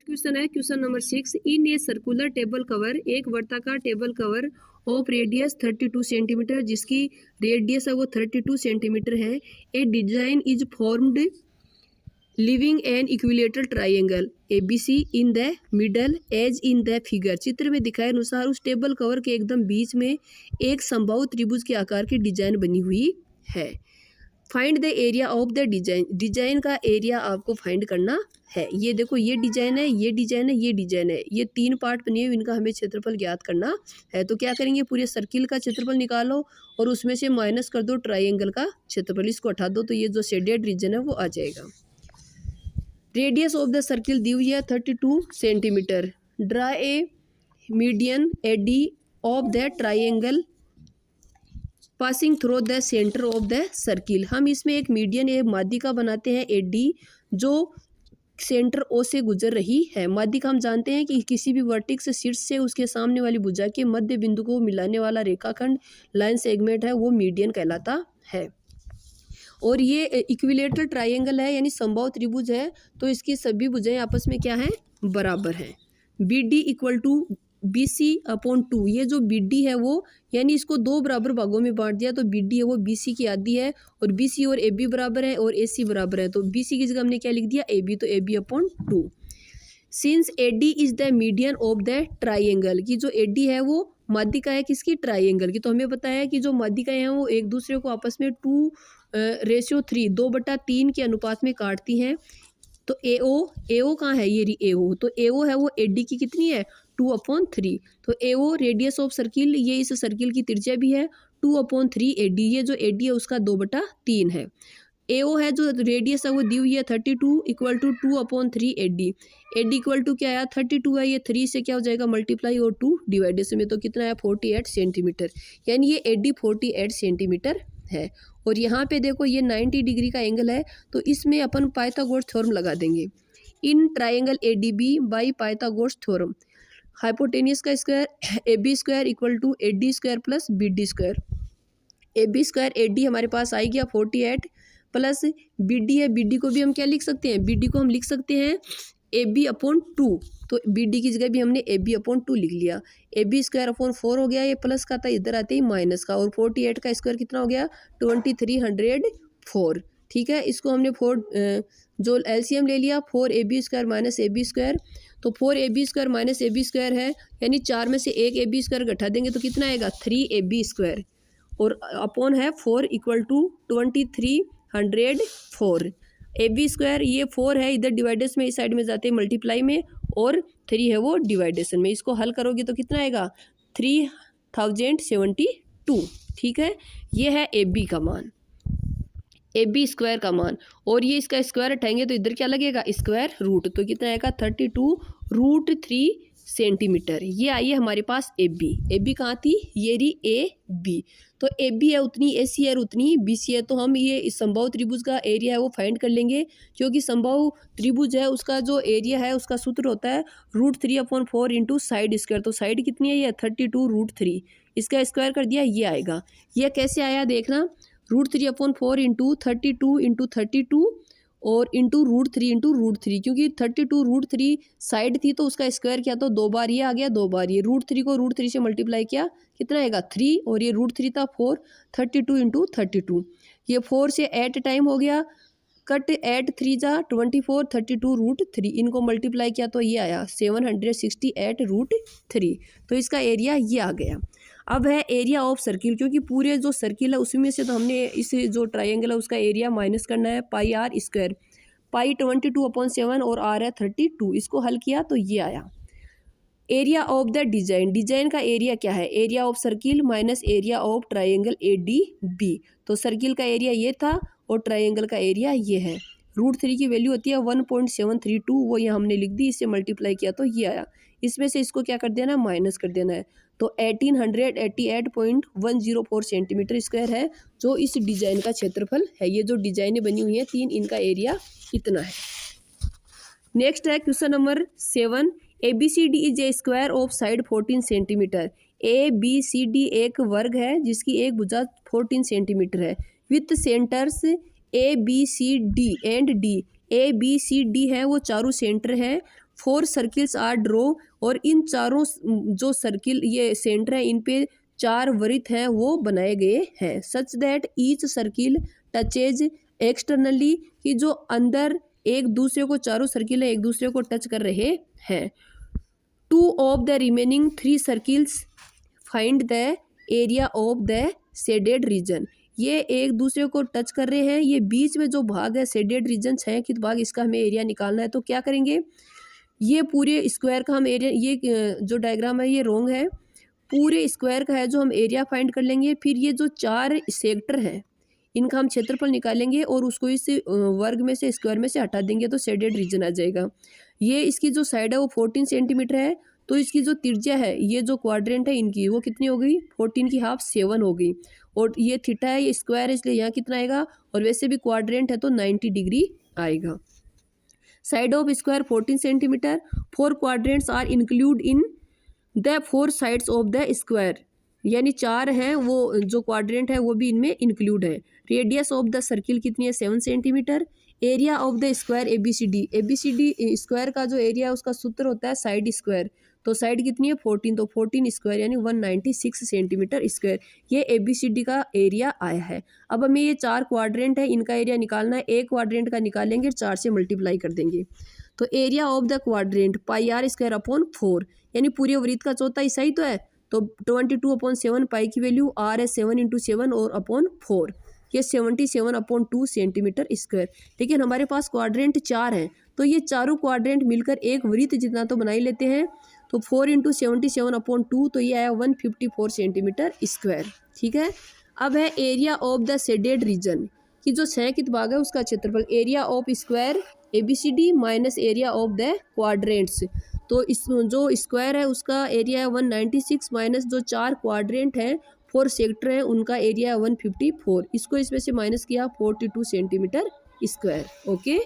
Question है question number 6। In a circular table cover, एक वर्ताकार table cover of radius 32 centimetre, जिसकी radius है वो 32 सेंटीमीटर है। A design is formed living an equilateral triangle ABC in the middle as in the figure. चित्र में दिखाए अनुसार उस टेबल कवर के एकदम बीच में एक समबाहु त्रिभुज के आकार की डिजाइन बनी हुई है। Find the area of the design. Design का एरिया आपको फाइंड करना है। ये देखो, ये डिजाइन है, ये डिजाइन है, ये डिजाइन है, ये तीन पार्ट बने हुए, इनका हमें क्षेत्रफल ज्ञात करना है। तो क्या करेंगे, पूरे सर्किल का क्षेत्रफल निकालो और उसमें से माइनस कर दो ट्राइंगल का क्षेत्रफल, इसको हटा दो, तो ये जो शेडेड रीजन है वो आ जाएगा। रेडियस ऑफ द सर्किल दी हुई है 32 centimetre. Draw a median AD of the triangle passing through the centre of the circle. हम इसमें एक मीडियन, एक माध्यिका बनाते हैं AD, जो सेंटर O से गुजर रही है। माध्यिका हम जानते हैं कि किसी भी वर्टेक्स शीर्ष से उसके सामने वाली भुजा के मध्य बिंदु को मिलाने वाला रेखाखंड लाइन सेगमेंट है, वो मीडियन कहलाता है। और ये इक्विलेटरल ट्राइंगल है, यानी समबाहु त्रिभुज है, तो इसकी सभी भुजाएं आपस में क्या है, बराबर है। BD equal to BC/2। ये जो BD है वो, यानी इसको दो बराबर भागों में बांट दिया, तो BD है वो BC की आधी है, और BC और AB बराबर है और AC बराबर है, तो BC की जगह हमने क्या लिख दिया, AB, तो AB/2। Since AD is the median of the triangle, की जो AD है वो माध्यिका है किसकी, ट्राइंगल की। तो हमें पता है कि जो माध्यिकाएं हैं वो एक दूसरे को आपस में 2:3 2/3 के अनुपात में काटती हैं। तो AO कहाँ है, ये रही AO, तो AO है वो AD की कितनी है, 2/3। तो AO रेडियस ऑफ सर्किल, ये इस सर्किल की त्रिज्या भी है 2/3 AD। ये जो AD है उसका 2/3 है। AO है जो रेडियस है वो दी हुई है 32 equal to 2/3 AD। AD equal to क्या आया, 32 है, ये 3 से क्या हो जाएगा मल्टीप्लाई, और 2 डिवाइडेशन में, तो कितना है 48 सेंटीमीटर, यानी ये AD 48 सेंटीमीटर है। और यहाँ पे देखो ये 90 डिग्री का एंगल है, तो इसमें अपन पाइथागोरस थ्योरम लगा देंगे। In triangle ADB by Pythagoras theorem, hypotenuse का square AB² equal to AD² plus BD²। AB² AD हमारे पास आ गया 48 प्लस BD है, BD को भी हम क्या लिख सकते हैं, BD को हम लिख सकते हैं AB/2। तो BD की जगह भी हमने AB/2 लिख लिया। AB²/4 हो गया, ये प्लस का था, इधर आते ही माइनस का, और 48 का स्क्वायर कितना हो गया 2304। ठीक है, इसको हमने जो LCM ले लिया, 4AB² माइनस AB², तो 4AB² माइनस AB² है, यानी 4 में से एक AB² घटा देंगे तो कितना आएगा 3AB², और अपॉन है 4 इक्वल टू 2304। AB², ये 4 है इधर डिवाइडेशन में, इस साइड में जाते हैं मल्टीप्लाई में, और 3 है वो डिवाइडेशन में। इसको हल करोगे तो कितना आएगा 3072। ठीक है, ये है AB का मान, AB² का मान, और ये इसका स्क्वायर हटाएंगे तो इधर क्या लगेगा, स्क्वायर रूट, तो कितना आएगा 32√3 सेंटीमीटर। ये आई है हमारे पास AB कहाँ थी, ये रही AB। तो AB है उतनी AC है, उतनी BC है, तो हम ये इस समबाहु त्रिभुज का एरिया है वो फाइंड कर लेंगे, क्योंकि समबाहु त्रिभुज है उसका जो एरिया है उसका सूत्र होता है √3/4 इंटू साइड स्क्वायर। तो साइड कितनी है, ये 32√3, इसका स्क्वायर कर दिया, ये आएगा। यह कैसे आया देखना, √3/4 इंटू 32 इंटू 32 और इंटू √3 क्योंकि 32√3 साइड थी, तो उसका स्क्वायर क्या, तो 2 बार ये आ गया, 2 बार ये, √3 को √3 से मल्टीप्लाई किया, कितना आएगा 3, और ये √3 था 4, 32 इंटू 32, ये 4 से 8 टाइम हो गया, कट 8 3 जा 24, 32√3, इनको मल्टीप्लाई किया तो ये आया 768√3। तो इसका एरिया ये आ गया। अब है एरिया ऑफ सर्किल, क्योंकि पूरे जो सर्किल है उसमें से तो हमने इस जो ट्राइंगल है उसका एरिया माइनस करना है, πr², पाई 22/7 और r है 32, इसको हल किया तो ये आया। Area of the design, design का एरिया क्या है, area of circle minus area of triangle ADB। तो सर्किल का एरिया ये था और ट्राइंगल का एरिया ये है। √3 की वैल्यू होती है 1.732, वो यहाँ हमने लिख दी, इससे मल्टीप्लाई किया तो ये आया। इसमें से इसको क्या कर देना, माइनस कर देना है, तो 1888.104 सेंटीमीटर स्क्वायर है जो इस डिजाइन का क्षेत्रफल है। ये जो डिजाइनें बनी हुई हैं 3, इनका एरिया इतना है। नेक्स्ट है question number 7। ABCD is a square of side 14 centimetre. ABCD एक वर्ग है जिसकी एक भुजा 14 सेंटीमीटर है, with centres ABCD and D। ABCD है वो चारों सेंटर है 4 सर्किल्स आर ड्रॉ, और इन चारों जो सर्किल ये सेंटर है इन पे 4 वृत्त हैं वो बनाए गए हैं। Such that each circle touches externally, कि जो अंदर एक दूसरे को, चारों सर्किल है एक दूसरे को टच कर रहे हैं। 2 of the remaining 3 circles find the area of the shaded region, ये एक दूसरे को टच कर रहे हैं, ये बीच में जो भाग है शेडेड रीजन है कि भाग, इसका हमें एरिया निकालना है। तो क्या करेंगे, ये पूरे स्क्वायर का हम एरिया, ये जो डायग्राम है ये रॉन्ग है, पूरे स्क्वायर का है जो हम एरिया फाइंड कर लेंगे। फिर ये जो 4 सेक्टर हैं इनका हम क्षेत्रफल निकालेंगे और उसको इस वर्ग में से, स्क्वायर में से हटा देंगे तो शेडेड रीजन आ जाएगा। ये इसकी जो साइड है वो 14 सेंटीमीटर है, तो इसकी जो त्रिज्या है, ये जो क्वाड्रेंट है इनकी, वो कितनी हो गई, 14 की हाफ 7 हो गई। और ये थीटा है, ये स्क्वायर है, इसलिए यहाँ कितना आएगा, और वैसे भी क्वाड्रेंट है तो 90 डिग्री आएगा। Side of square 14 centimetre, 4 quadrants are include in the 4 sides of the square, यानी 4 हैं वो जो क्वाड्रेंट है वो भी इनमें इंक्लूड है। रेडियस ऑफ द सर्किल कितनी है, 7 centimetre. Area of the square ABCD, ABCD square का जो एरिया है उसका सूत्र होता है साइड स्क्वायर, तो साइड कितनी है 14, तो 14 स्क्वायर यानी 196 सेंटीमीटर स्क्वायर, ये ABCD का एरिया आया है। अब हमें ये 4 क्वाड्रेंट है इनका एरिया निकालना है, एक क्वाड्रेंट का निकालेंगे 4 से मल्टीप्लाई कर देंगे। तो area of the quadrant pi r square upon 4, यानी पूरे वृत्त का चौथा हिस्सा ही तो है, तो 22/7, पाई की वैल्यू आर है 7 × 7 और अपॉन 4, ये 77/2 सेंटीमीटर स्क्वायर। लेकिन हमारे पास क्वाड्रेंट 4 हैं, तो ये चारों क्वाड्रेंट मिलकर एक वृत्त जितना तो बना ही लेते हैं, तो 4 × 77/2, तो ये आया 154 सेंटीमीटर स्क्वायर। ठीक है। अब है area of the shaded region, कि जो छायांकित भाग है उसका क्षेत्रफल, area of square ABCD minus area of the quadrants, तो इस जो स्क्वायर है उसका एरिया है 196 माइनस जो 4 क्वाड्रेंट हैं 4 सेक्टर हैं उनका एरिया है 154, इसको इसमें से माइनस किया 42 सेंटीमीटर स्क्वायर। ओके।